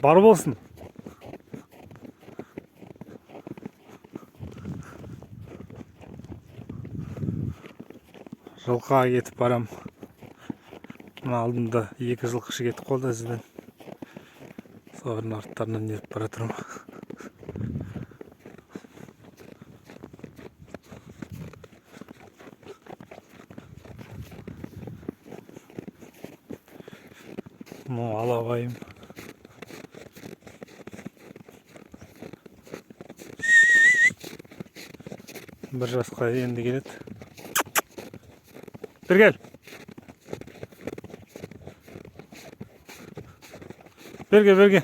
Бар болсын. Жылқыға кетіп барам. Мына алдымда 2 жылқышы кетіп қалды ізден. Солардың арттарынан еріп бара тұрмын. Мынау алабайым. Бір жасқа енді келеді. Bir gel. Berge.